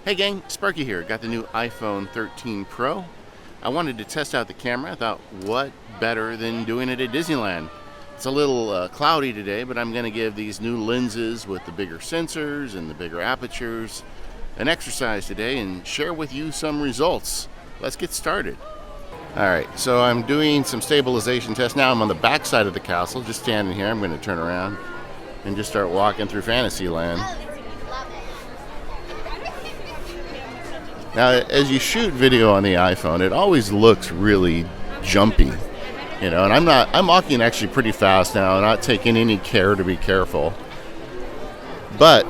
Hey gang, Sparky here. Got the new iPhone 13 Pro. I wanted to test out the camera. I thought, what better than doing it at Disneyland? It's a little cloudy today, but I'm going to give these new lenses with the bigger sensors and the bigger apertures an exercise today and share with you some results. Let's get started. Alright, so I'm doing some stabilization tests. Now I'm on the back side of the castle, just standing here. I'm going to turn around and just start walking through Fantasyland. Now, as you shoot video on the iPhone, it always looks really jumpy, you know, and I'm walking actually pretty fast now, not taking any care to be careful. But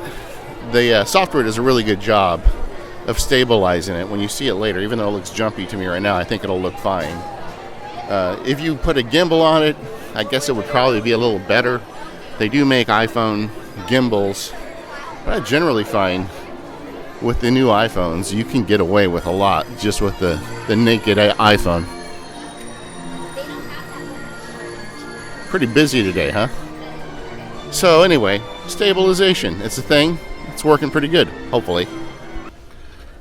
the software does a really good job of stabilizing it. When you see it later, even though it looks jumpy to me right now, I think it'll look fine. If you put a gimbal on it, I guess it would probably be a little better. They do make iPhone gimbals, but I generally find with the new iPhones, you can get away with a lot just with the naked iPhone. Pretty busy today, huh? So anyway, stabilization. It's a thing. It's working pretty good, hopefully.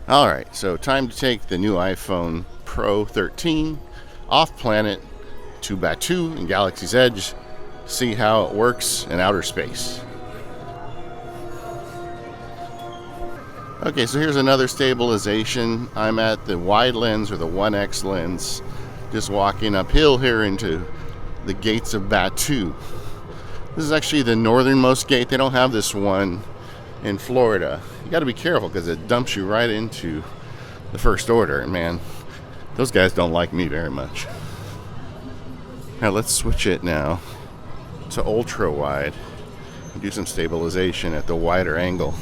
Alright, so time to take the new iPhone Pro 13 off planet to Batuu in Galaxy's Edge, see how it works in outer space. Okay, so here's another stabilization. I'm at the wide lens, or the 1X lens, just walking uphill here into the gates of Batuu. This is actually the northernmost gate. They don't have this one in Florida. You got to be careful because it dumps you right into the First Order. And man, those guys don't like me very much. Now let's switch it now to ultra wide and do some stabilization at the wider angle,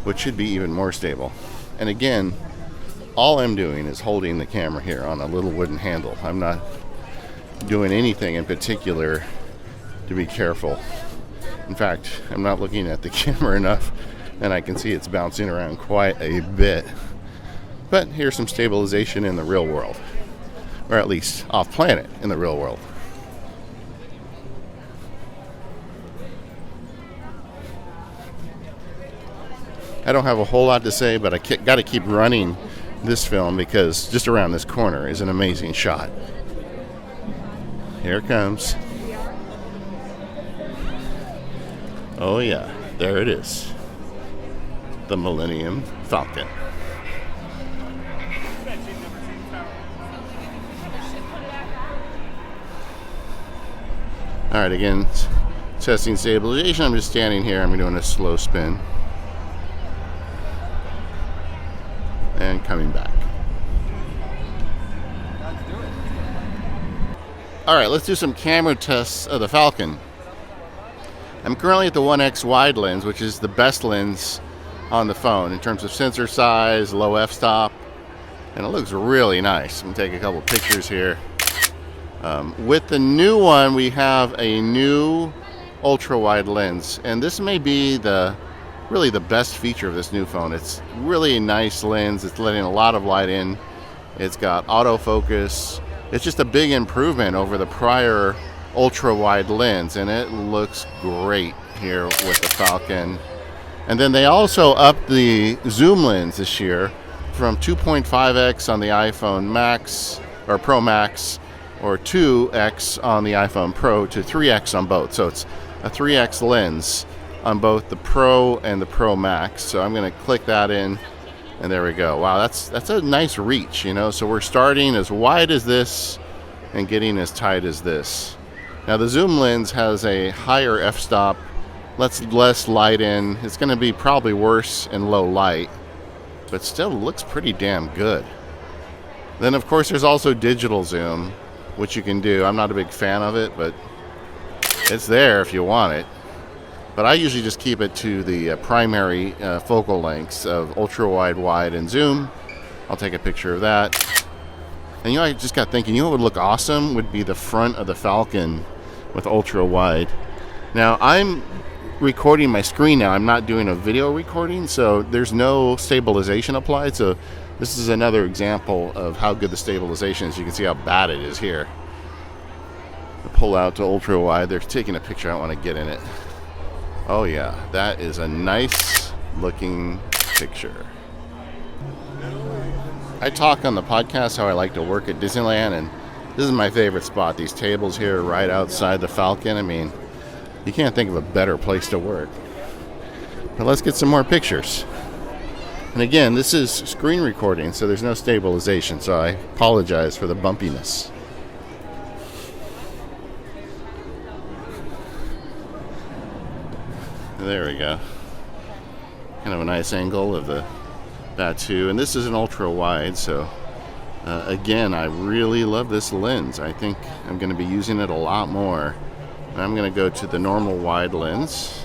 which should be even more stable. And again, all I'm doing is holding the camera here on a little wooden handle. I'm not doing anything in particular to be careful. In fact, I'm not looking at the camera enough, and I can see it's bouncing around quite a bit. But here's some stabilization in the real world, or at least off planet in the real world. I don't have a whole lot to say, but I got to keep running this film because just around this corner is an amazing shot. Here it comes. Oh yeah, there it is. The Millennium Falcon. Alright, again, testing stabilization. I'm just standing here. I'm doing a slow spin. And coming back. Alright, let's do some camera tests of the Falcon. I'm currently at the 1X wide lens, which is the best lens on the phone in terms of sensor size, low f-stop, and it looks really nice. I'm going to take a couple pictures here. With the new one, we have a new ultra wide lens, and this may be really the best feature of this new phone. It's really a nice lens. It's letting a lot of light in. It's got autofocus. It's just a big improvement over the prior ultra wide lens, and it looks great here with the Falcon. And then they also upped the zoom lens this year from 2.5x on the iPhone Max or Pro Max, or 2x on the iPhone Pro, to 3x on both. So it's a 3x lens on both the Pro and the Pro Max. So I'm going to click that in, and there we go. Wow, that's a nice reach, you know. So we're starting as wide as this and getting as tight as this. Now the zoom lens has a higher f-stop, lets less light in. It's going to be probably worse in low light, but still looks pretty damn good. Then of course there's also digital zoom, which you can do. I'm not a big fan of it, but it's there if you want it. But I usually just keep it to the primary focal lengths of ultra wide, wide, and zoom. I'll take a picture of that. And you know, I just got thinking, you know what would look awesome would be the front of the Falcon with ultra wide. Now I'm recording my screen now. I'm not doing a video recording, so there's no stabilization applied. So this is another example of how good the stabilization is. You can see how bad it is here. Pull out to ultra wide. They're taking a picture. I don't want to get in it. Oh yeah, that is a nice looking picture. I talk on the podcast how I like to work at Disneyland, and this is my favorite spot. These tables here right outside the Falcon. I mean, you can't think of a better place to work. But let's get some more pictures. And again, this is screen recording, so there's no stabilization, so I apologize for the bumpiness. There we go. Kind of a nice angle of the Batu, and this is an ultra wide, so again, I really love this lens. I think I'm going to be using it a lot more. And I'm going to go to the normal wide lens,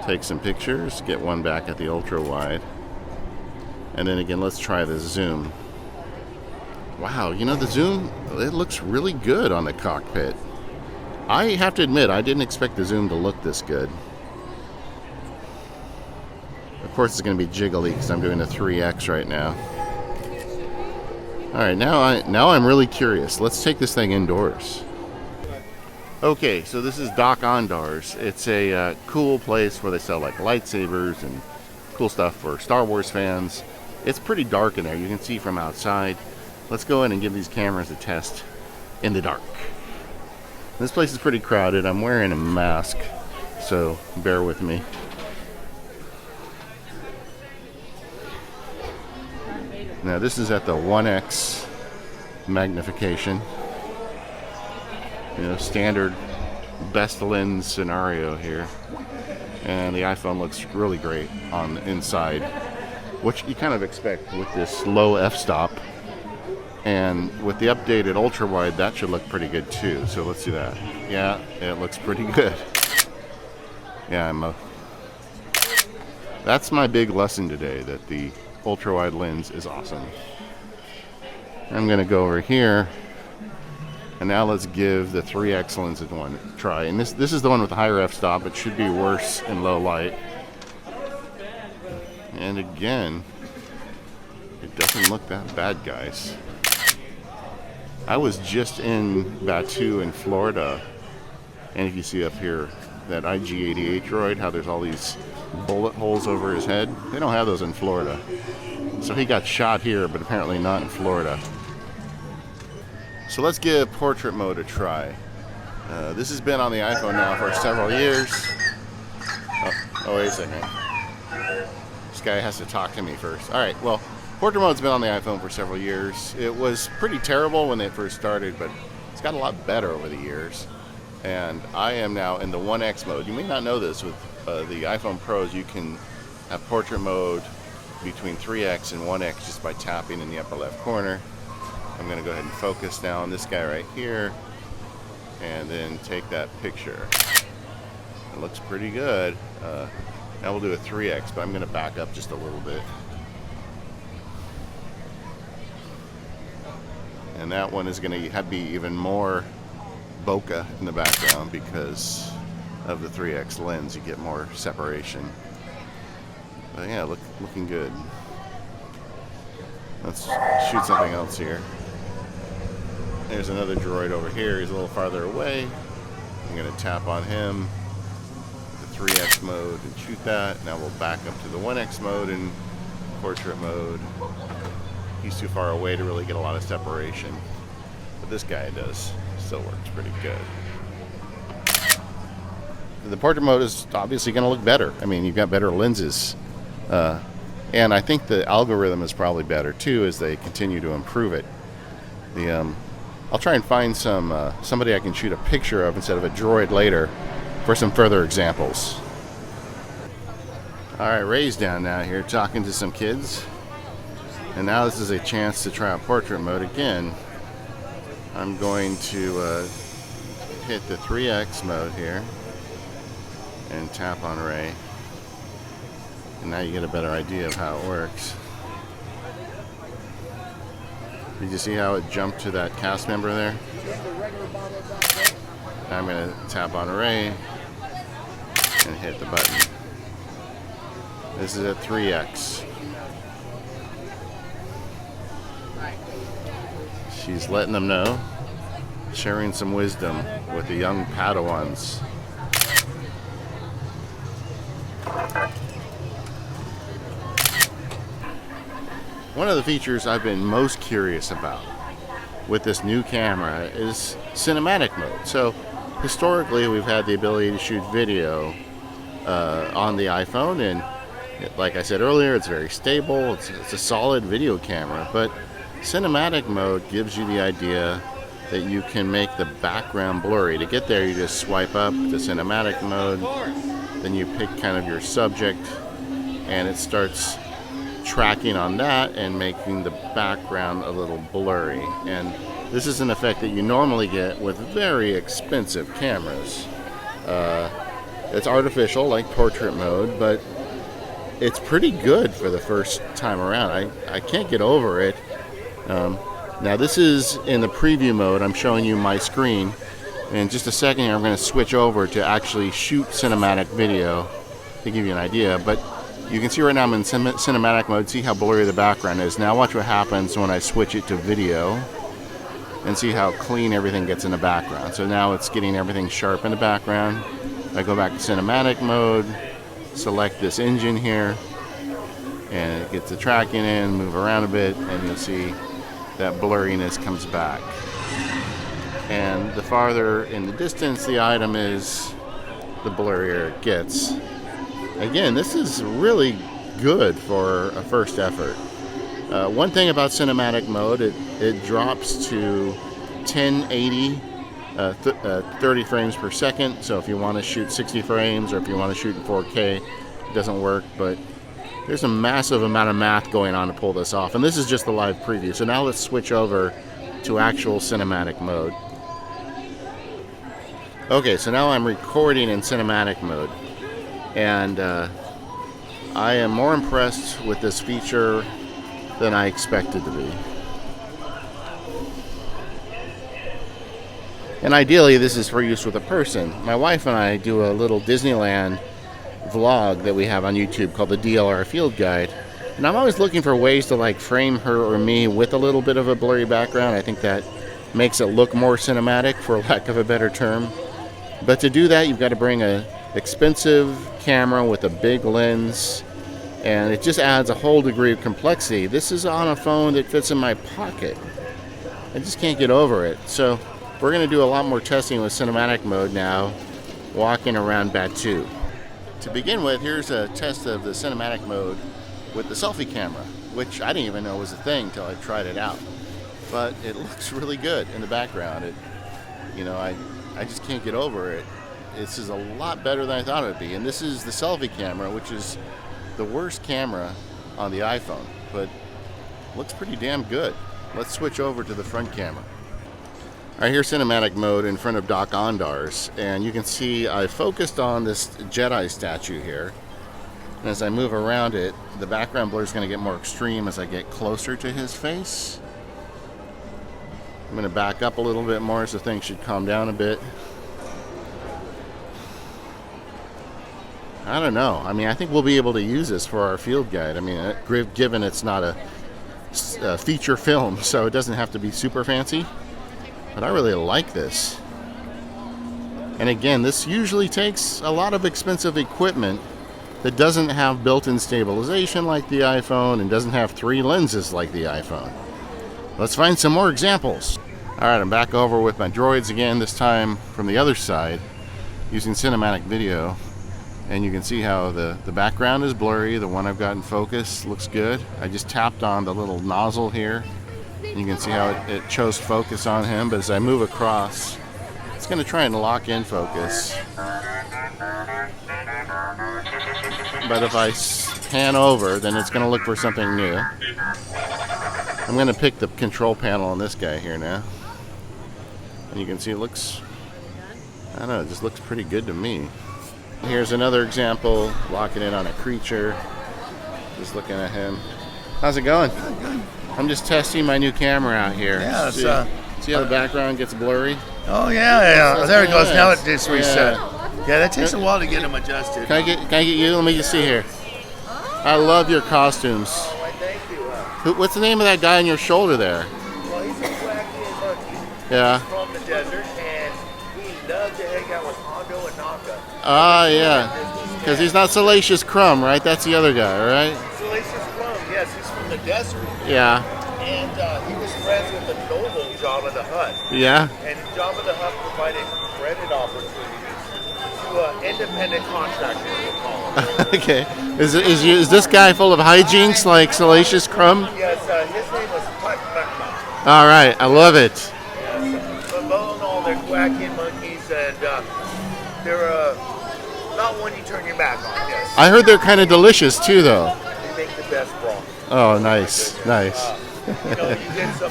take some pictures, get one back at the ultra wide, and then again, let's try the zoom. Wow, you know, the zoom, it looks really good on the cockpit. I have to admit, I didn't expect the zoom to look this good. Of course, it's going to be jiggly because I'm doing a 3x right now. All right, now I'm really curious. Let's take this thing indoors. Okay, so this is Doc Ondar's. It's a cool place where they sell like lightsabers and cool stuff for Star Wars fans. It's pretty dark in there. You can see from outside. Let's go in and give these cameras a test in the dark. This place is pretty crowded. I'm wearing a mask, so bear with me. Now this is at the 1x magnification. You know, standard best lens scenario here. And the iPhone looks really great on the inside, which you kind of expect with this low f-stop. And with the updated ultra wide, that should look pretty good too. So let's do that. Yeah, it looks pretty good. Yeah, that's my big lesson today, that the ultra wide lens is awesome. I'm going to go over here, and now let's give the 3x lens one a try. And this is the one with the higher f-stop. It should be worse in low light. And again, it doesn't look that bad, guys. I was just in Batu in Florida, and if you see up here that IG-88 droid, how there's all these bullet holes over his head, they don't have those in Florida. So he got shot here, but apparently not in Florida. So let's give portrait mode a try. This has been on the iPhone now for several years. Oh, wait a second. This guy has to talk to me first. All right, well, portrait mode's been on the iPhone for several years. It was pretty terrible when it first started, but it's got a lot better over the years. And I am now in the 1x mode. You may not know this, with the iPhone Pros, you can have portrait mode between 3x and 1x just by tapping in the upper left corner. I'm going to go ahead and focus now on this guy right here, and then take that picture. It looks pretty good. Now we'll do a 3x, but I'm going to back up just a little bit. And that one is going to be even more bokeh in the background because of the 3x lens. You get more separation. But yeah, looking good. Let's shoot something else here. There's another droid over here. He's a little farther away. I'm going to tap on him, the 3x mode, and shoot that. Now we'll back up to the 1x mode and portrait mode. He's too far away to really get a lot of separation, but this guy does. Still works pretty good. The portrait mode is obviously going to look better. I mean, you've got better lenses. And I think the algorithm is probably better too as they continue to improve it. I'll try and find somebody I can shoot a picture of instead of a droid later for some further examples. All right, Ray's down now here talking to some kids. And now this is a chance to try out portrait mode again. I'm going to hit the 3x mode here and tap on Ray. And now you get a better idea of how it works. Did you see how it jumped to that cast member there? Now I'm going to tap on Ray and hit the button. This is a 3x. She's letting them know, sharing some wisdom with the young Padawans. One of the features I've been most curious about with this new camera is cinematic mode. So historically, we've had the ability to shoot video on the iPhone, and like I said earlier, it's very stable. It's a solid video camera, but cinematic mode gives you the idea that you can make the background blurry. To get there, you just swipe up to cinematic mode, then you pick kind of your subject, and it starts tracking on that and making the background a little blurry. And this is an effect that you normally get with very expensive cameras. It's artificial, like portrait mode, but it's pretty good for the first time around. I can't get over it. Now this is in the preview mode. I'm showing you my screen. In just a second here, I'm going to switch over to actually shoot cinematic video to give you an idea. But you can see right now I'm in cinematic mode. See how blurry the background is. Now watch what happens when I switch it to video, and see how clean everything gets in the background. So now it's getting everything sharp in the background. I go back to cinematic mode, select this engine here, and it gets the tracking in, move around a bit, and you'll see that blurriness comes back. And the farther in the distance the item is, the blurrier it gets. Again, this is really good for a first effort. One thing about cinematic mode, it drops to 1080, 30 frames per second. So if you want to shoot 60 frames, or if you want to shoot in 4K, it doesn't work. But there's a massive amount of math going on to pull this off. And this is just the live preview. So now let's switch over to actual cinematic mode. Okay, so now I'm recording in cinematic mode. And I am more impressed with this feature than I expected to be. And ideally, this is for use with a person. My wife and I do a little Disneyland vlog that we have on YouTube called the DLR Field Guide. And I'm always looking for ways to like frame her or me with a little bit of a blurry background. I think that makes it look more cinematic, for lack of a better term. But to do that, you've got to bring an expensive camera with a big lens, and it just adds a whole degree of complexity. This is on a phone that fits in my pocket. I just can't get over it. So we're going to do a lot more testing with cinematic mode now, walking around Batu. To begin with, here's a test of the cinematic mode with the selfie camera, which I didn't even know was a thing until I tried it out. But it looks really good in the background. I just can't get over it. This is a lot better than I thought it would be. And this is the selfie camera, which is the worst camera on the iPhone, but looks pretty damn good. Let's switch over to the front camera. All right, here's cinematic mode in front of Doc Ondar's, and you can see I focused on this Jedi statue here. And as I move around it, the background blur is going to get more extreme as I get closer to his face. I'm going to back up a little bit more, so things should calm down a bit. I don't know. I mean, I think we'll be able to use this for our field guide. I mean, given it's not a feature film, so it doesn't have to be super fancy. But I really like this. And again, this usually takes a lot of expensive equipment that doesn't have built-in stabilization like the iPhone and doesn't have 3 lenses like the iPhone. Let's find some more examples. All right, I'm back over with my droids again, this time from the other side, using cinematic video. And you can see how the background is blurry. The one I've got in focus looks good. I just tapped on the little nozzle here. And you can see how it chose focus on him. But as I move across, it's going to try and lock in focus. But if I pan over, then it's going to look for something new. I'm going to pick the control panel on this guy here now. And you can see it looks, I don't know, it just looks pretty good to me. Here's another example, locking in on a creature. Just looking at him. How's it going? Good. I'm just testing my new camera out here. Yeah, see how the background gets blurry? Oh yeah. There it goes. Nice. Now it just reset. Yeah. Yeah, that takes a while to get them adjusted. Can I get you? Let me just see here. I love your costumes. Thank you. What's the name of that guy on your shoulder there? Well, he's a wacky monkey. Yeah. He's from the desert, and he loves to hang out with Hondo and Naka. Ah, yeah. Because he's not Salacious Crumb, right? That's the other guy, right? Salacious Crumb Crumb, yes, he's from the desert. Yeah. And he was friends with the noble Jabba the Hutt. Yeah. And Jabba the Hutt provided credit opportunities to independent contractors, we'll call them. Okay. Is this guy full of hijinks like Salacious Crumb? Yes, his name was Putt Mutma. All right. I love it. Yes, but all in all, they're quacking monkeys, and they're not one you turn your back on, yes. I heard they're kind of delicious too, though. They make the best broth. Oh, nice. Nice. You get some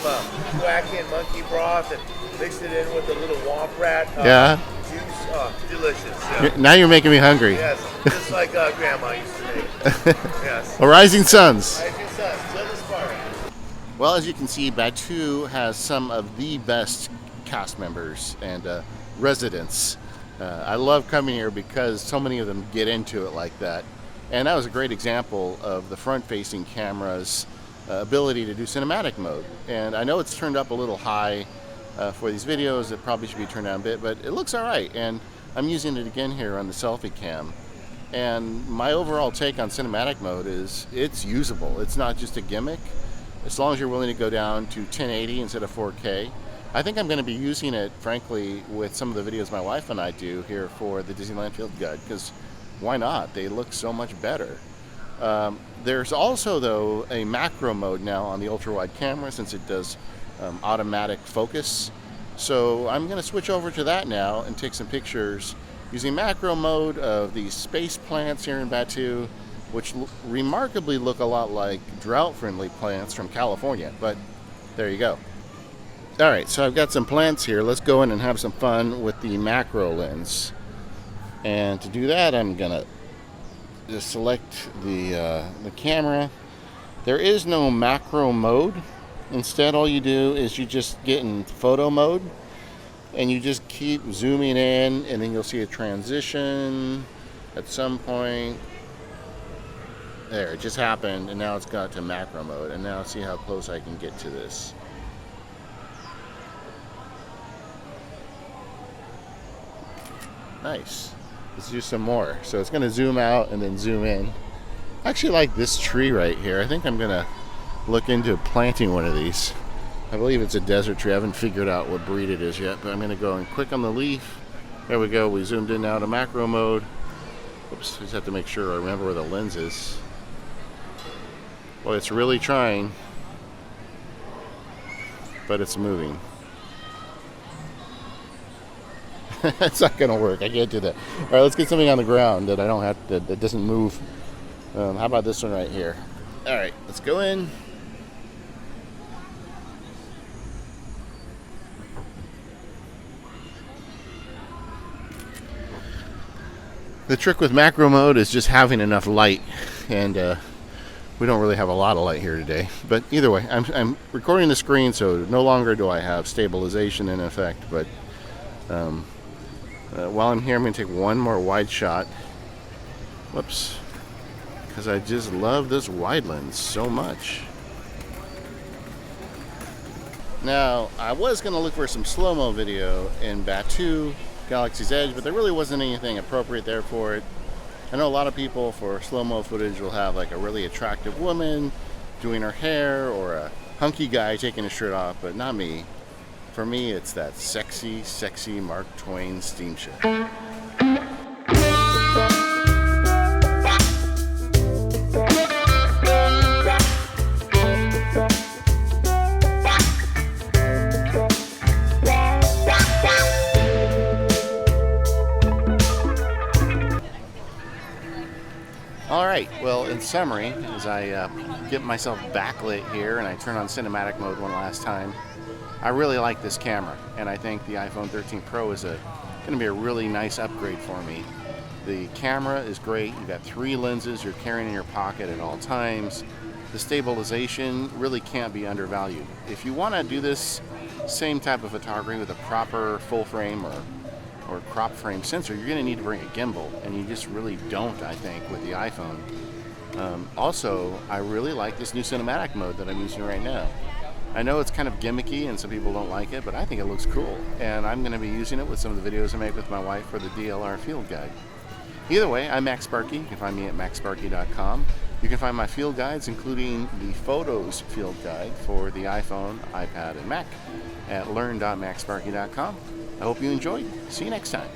quacking monkey broth and mix it in with a little womp rat Yeah. juice. Delicious. Yeah. Now you're making me hungry. Yes, just like Grandma used to make. Yes. Well, Rising Suns. Rising Suns, still aspiring. Well, as you can see, Batu has some of the best cast members and residents. I love coming here because so many of them get into it like that. And that was a great example of the front-facing camera's ability to do cinematic mode. And I know it's turned up a little high for these videos. It probably should be turned down a bit, but it looks all right. And I'm using it again here on the selfie cam. And my overall take on cinematic mode is it's usable. It's not just a gimmick. As long as you're willing to go down to 1080 instead of 4K. I think I'm going to be using it, frankly, with some of the videos my wife and I do here for the Disneyland Field Guide, because why not? They look so much better. There's also, though, a macro mode now on the ultra-wide camera, since it does automatic focus. So I'm going to switch over to that now and take some pictures using macro mode of these space plants here in Batu, which remarkably look a lot like drought-friendly plants from California, but there you go. All right, so I've got some plants here. Let's go in and have some fun with the macro lens. And to do that, I'm gonna just select the camera. There is no macro mode. Instead, all you do is you just get in photo mode, and you just keep zooming in, and then you'll see a transition at some point. There, it just happened, and now it's got to macro mode. And now see how close I can get to this. Nice. Let's do some more. So it's going to zoom out and then zoom in. I actually like this tree right here. I think I'm going to look into planting one of these. I believe it's a desert tree. I haven't figured out what breed it is yet, but I'm going to go and click on the leaf. There we go. We zoomed in now to macro mode. Oops, I just have to make sure I remember where the lens is. Well, it's really trying, but it's moving. It's not going to work. I can't do that. All right, let's get something on the ground that I don't have to, that doesn't move. How about this one right here? All right, let's go in. The trick with macro mode is just having enough light, and we don't really have a lot of light here today. But either way, I'm recording the screen, so no longer do I have stabilization in effect, but while I'm here, I'm going to take one more wide shot. Whoops. Because I just love this wide lens so much. Now, I was going to look for some slow-mo video in Batu, Galaxy's Edge, but there really wasn't anything appropriate there for it. I know a lot of people for slow-mo footage will have like a really attractive woman doing her hair or a hunky guy taking his shirt off, but not me. For me, it's that sexy, sexy Mark Twain steamship. All right, well, in summary, as I get myself backlit here and I turn on cinematic mode one last time, I really like this camera, and I think the iPhone 13 Pro is going to be a really nice upgrade for me. The camera is great. You've got 3 lenses you're carrying in your pocket at all times. The stabilization really can't be undervalued. If you want to do this same type of photography with a proper full frame or crop frame sensor, you're going to need to bring a gimbal, and you just really don't, I think, with the iPhone. Also, I really like this new cinematic mode that I'm using right now. I know it's kind of gimmicky and some people don't like it, but I think it looks cool, and I'm going to be using it with some of the videos I make with my wife for the DLR Field Guide. Either way, I'm Max Sparky. You can find me at maxsparky.com. You can find my field guides, including the Photos field guide for the iPhone, iPad, and Mac at learn.maxsparky.com. I hope you enjoyed. See you next time.